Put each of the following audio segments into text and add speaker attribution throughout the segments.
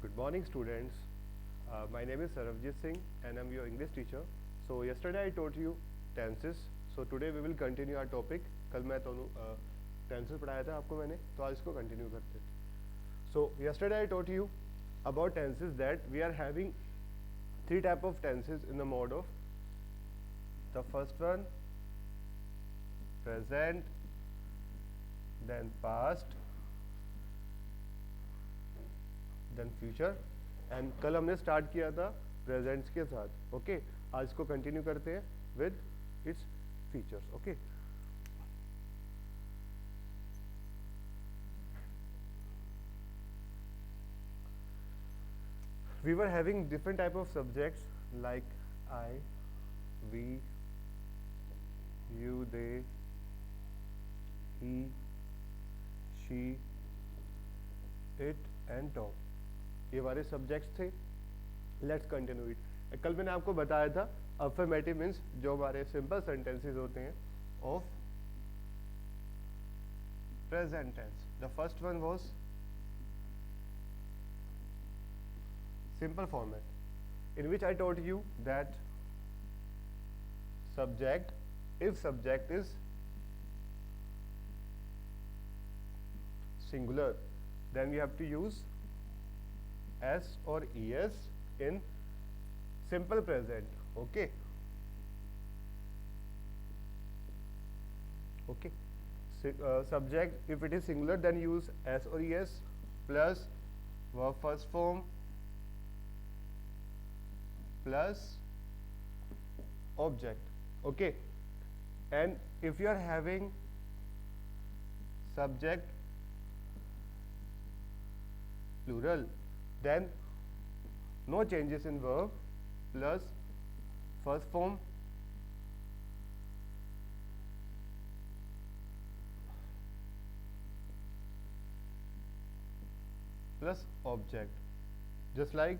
Speaker 1: Good morning, students. My name is Saravjit Singh and I'm your English teacher. So yesterday I taught you tenses. So today we will continue our topic. कल मैं तो tenses पढ़ाया था आपको मैंने, तो आज इसको continue करते हैं. So yesterday I taught you about tenses that we are having three type of tenses in the mode of. The first one, present, then past, then future. And कल हमने स्टार्ट किया था प्रेजेंट्स के साथ. Okay आज इसको continue करते हैं with its features. Okay we were having different type of subjects like I, we, you, they, he, she, it and Tom. ये हमारे सब्जेक्ट्स थे. Let's continue it. कल मैंने आपको बताया था अफर्मेटिव मीन्स जो हमारे सिंपल सेंटेंसेस होते हैं of present tense. The first one was simple format in which I told you that subject, if subject is singular, then we have to use s or es in simple present. Okay, okay. Subject, if it is singular, then use s or es plus verb first form plus object. Okay, and if you are having subject plural, then no changes in verb plus first form plus object, just like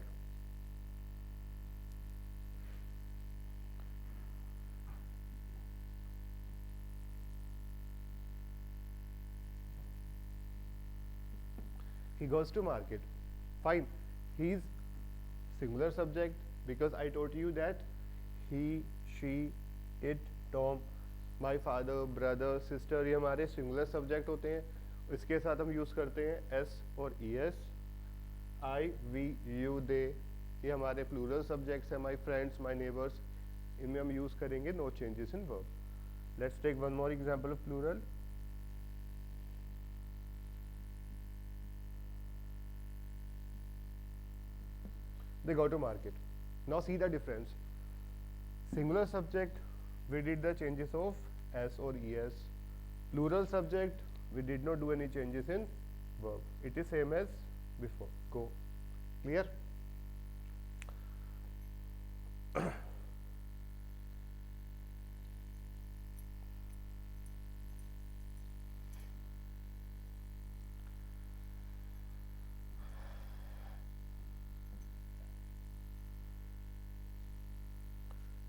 Speaker 1: he goes to market. Fine, he is singular subject because I told you that he, she, it, Tom, my father, brother, sister, ये हमारे singular subject होते हैं. इसके साथ हम use करते हैं s और es. I, we, you, they, ये हमारे plural subjects हैं. My friends, my neighbors, इनमें हम यूज़ करेंगे no changes in verb. Let's take one more example of plural. They go to market. Now see the difference. Singular subject, we did the changes of s or es. Plural subject, we did not do any changes in verb. It is same as before. Go. Clear?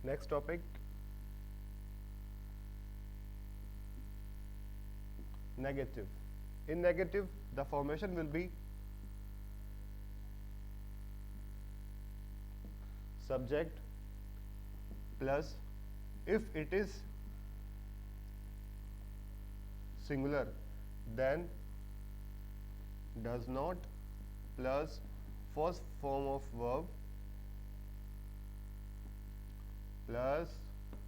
Speaker 1: Next topic, negative. In negative, the formation will be subject plus, if it is singular, then does not plus first form of verb plus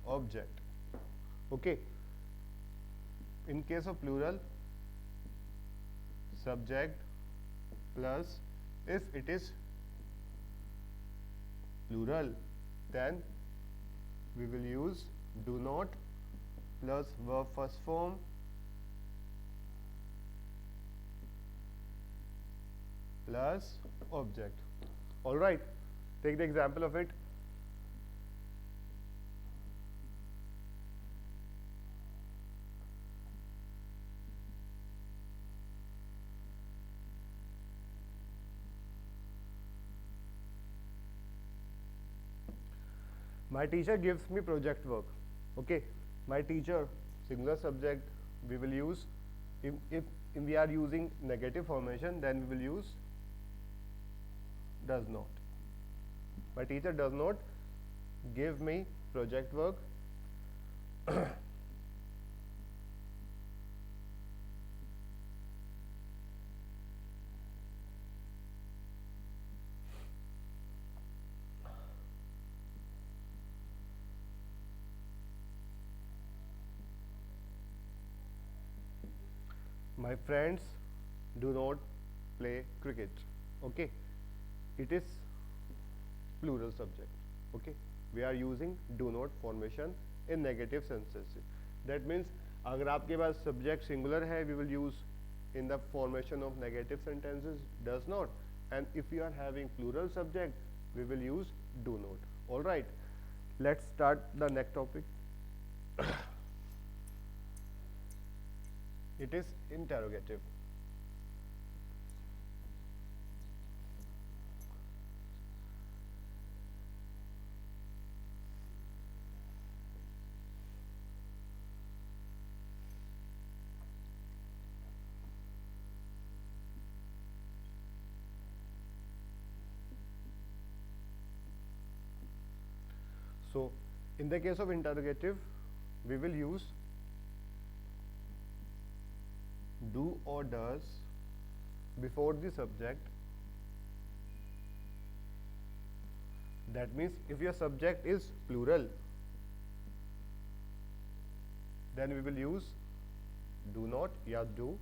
Speaker 1: object. Okay, in case of plural, subject plus, if it is plural, then we will use do not plus verb first form plus object. All right, take the example of it. My teacher gives me project work. Okay, my teacher, singular subject, we will use, if we are using negative formation, then we will use does not. My teacher does not give me project work. My friends do not play cricket. Okay, it is plural subject. Okay, we are using do not formation in negative senses. That means अगर आपके पास subject singular है, we will use in the formation of negative sentences does not, and if you are having plural subject, we will use do not. All right, let's start the next topic. It is interrogative. So, in the case of interrogative, we will use do or does before the subject. That means if your subject is plural, then we will use do not या do.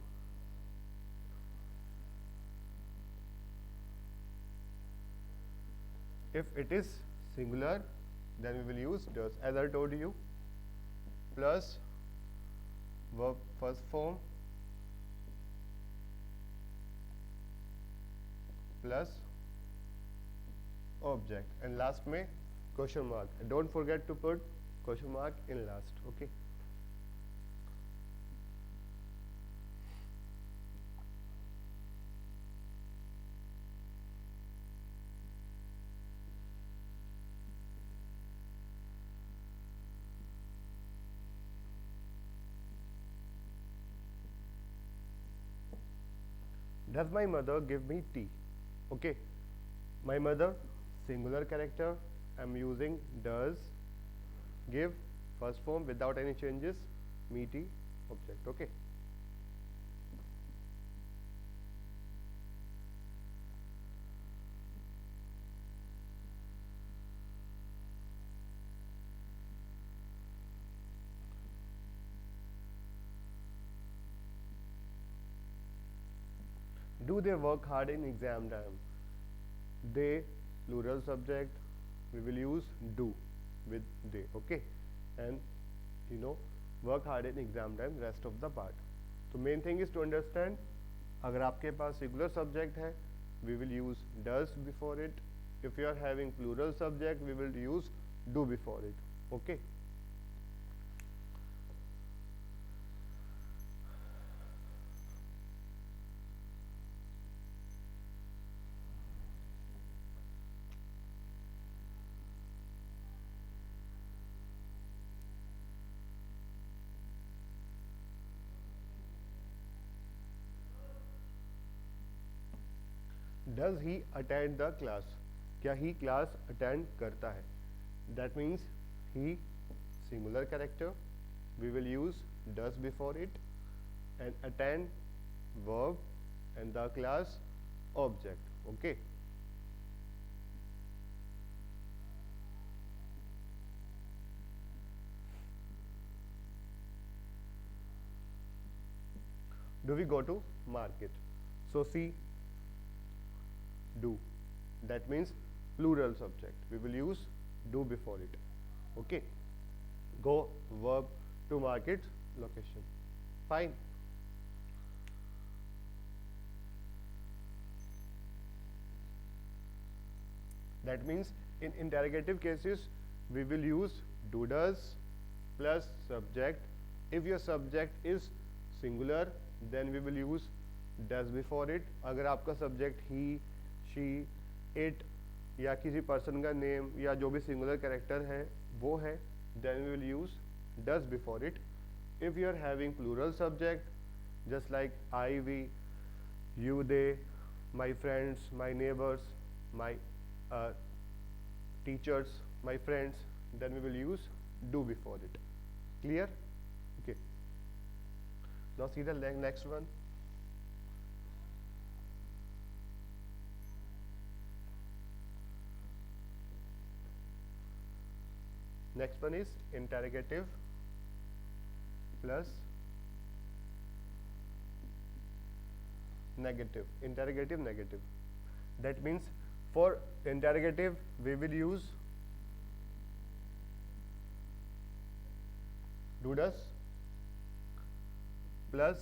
Speaker 1: If it is singular, then we will use does, as I told you, plus verb first form plus object, and last में question mark. Don't forget to put question mark in last. Okay. Does my mother give me tea? Okay, my mother, singular character, I'm using does, give, first form without any changes, me tea, object. Okay. Do they work hard in exam time? They, plural subject, we will use do with they. Okay, and work hard in exam time, rest of the part. So main thing is to understand, अगर आपके पास singular subject है, we will use does before it. If you are having plural subject, we will use do before it. Okay. Does he attend the class? क्या he class attend करता है? That means he, singular character, we will use does before it, and attend verb, and the class object. Okay. Do we go to market? So see, do, that means plural subject, we will use do before it. Okay, go, verb, to market, location. Fine. That means in interrogative cases we will use do does plus subject. If your subject is singular, then we will use does before it. अगर आपका subject he, she, it या किसी person का name या जो भी singular character है वो है, then we will use does before it. If you are having plural subject, just like I, we, you, they, my friends, my neighbors, my uh, teachers, my friends, then we will use do before it. Clear? Okay. Now see the next one. Next one is interrogative plus negative. Interrogative, negative. That means for interrogative we will use do does plus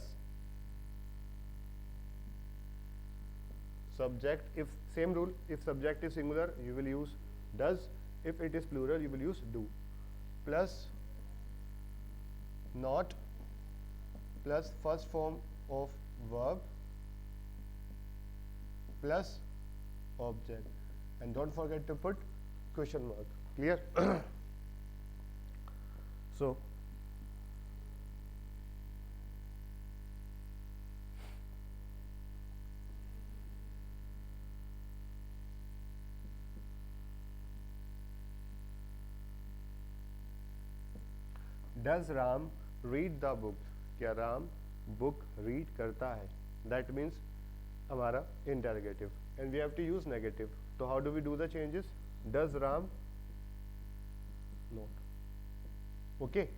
Speaker 1: subject. If same rule, if subject is singular you will use does, if it is plural you will use do, plus not plus first form of verb plus object, and don't forget to put question mark. Clear? So does Ram read the book? क्या Ram book read करता है? That means हमारा interrogative, and we have to use negative. So how do we do the changes? Does Ram not? Okay,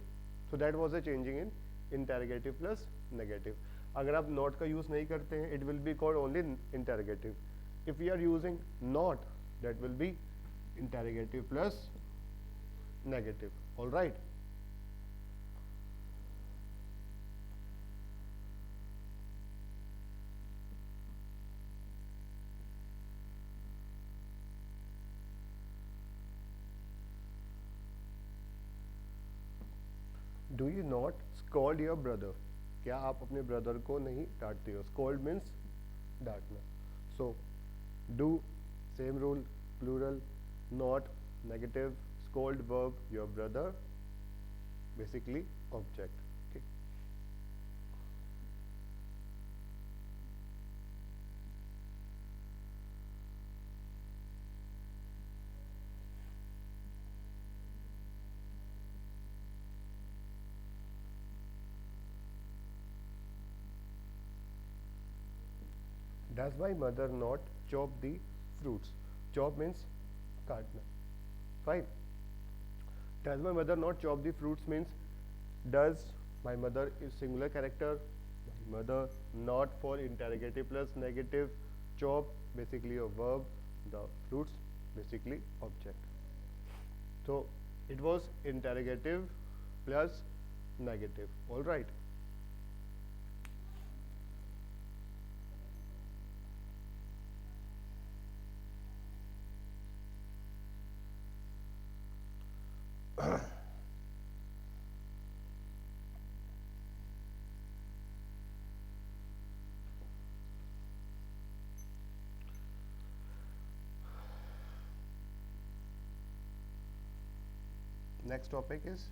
Speaker 1: so that was the changing in interrogative plus negative. अगर आप not का use नहीं करते हैं, it will be called only interrogative. If we are using not, that will be interrogative plus negative. All right. Do you not scold your brother? क्या आप अपने brother को नहीं डांटते हो? स्कॉल्ड मीन्स डांटना. So do same rule, plural, not negative, scold verb, your brother basically object. Okay. Does my mother not chop the fruits? Chop means काटना. Fine. Does my mother not chop the fruits means does my mother is singular character. My mother not for interrogative plus negative. Chop basically a verb. The fruits basically object. So it was interrogative plus negative. All right. Next topic is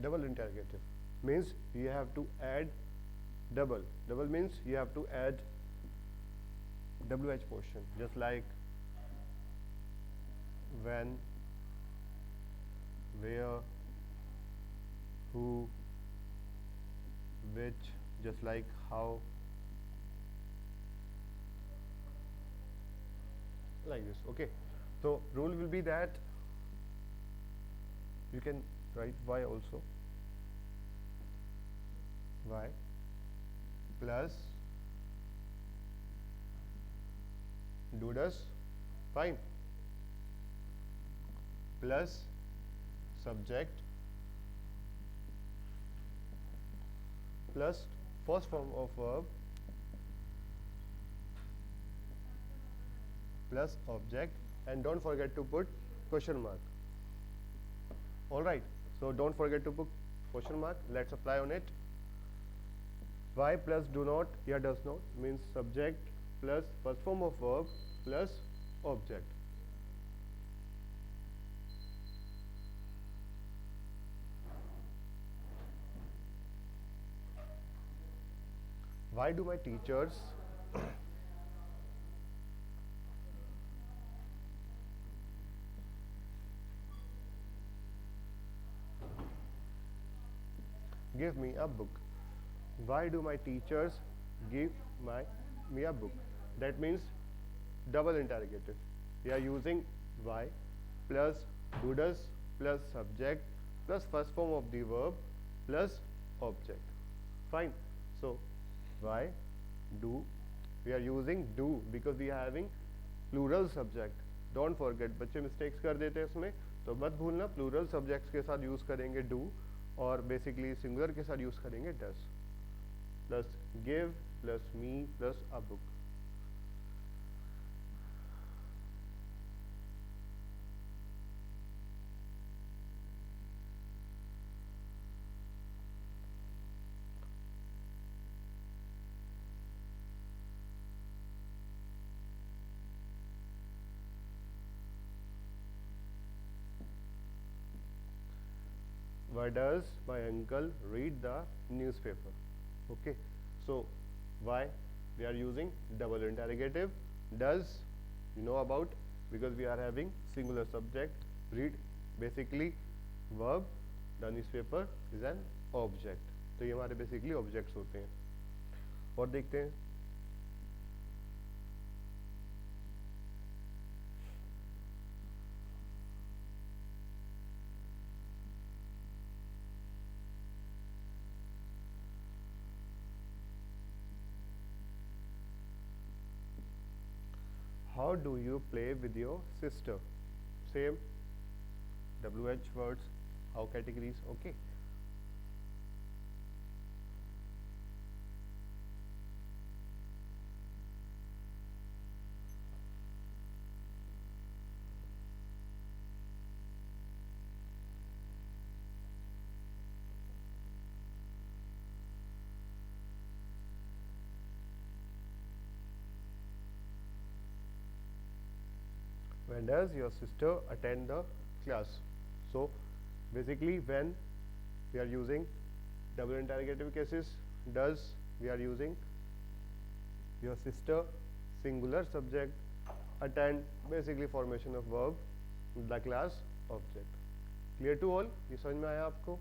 Speaker 1: double interrogative. Means you have to add double. Double means you have to add WH portion, just like when, where, who, which, just like how, like this. Okay, so rule will be that you can write y also, y plus do does, fine, plus subject plus first form of verb plus object, and don't forget to put question mark. All right, so don't forget to put question mark. Let's apply on it. Y plus do not, yeah, does not means subject plus first form of verb plus object. why do my teachers give me a book? Why do my teachers give me a book? That means double interrogative. We are using why plus do does plus subject plus first form of the verb plus object. Fine. So why do, we are using do because we are having plural subject. Don't forget, बच्चे mistakes कर देते हैं इसमें, तो मत भूलना plural subjects के साथ use करेंगे do और basically singular के साथ use करेंगे does. Plus give plus me plus a book. Why does my uncle read the newspaper? Okay, so why we are using double interrogative. Does, you know about, because we are having singular subject. Read basically verb, the newspaper is an object. तो ये हमारे basically objects होते हैं. और देखते हैं how do you play with your sister? Same WH words, how categories, okay. When does your sister attend the class? So basically when we are using double interrogative cases, does we are using your sister singular subject, attend basically formation of verb, the class object. Clear to all? ये समझ में आया आपको?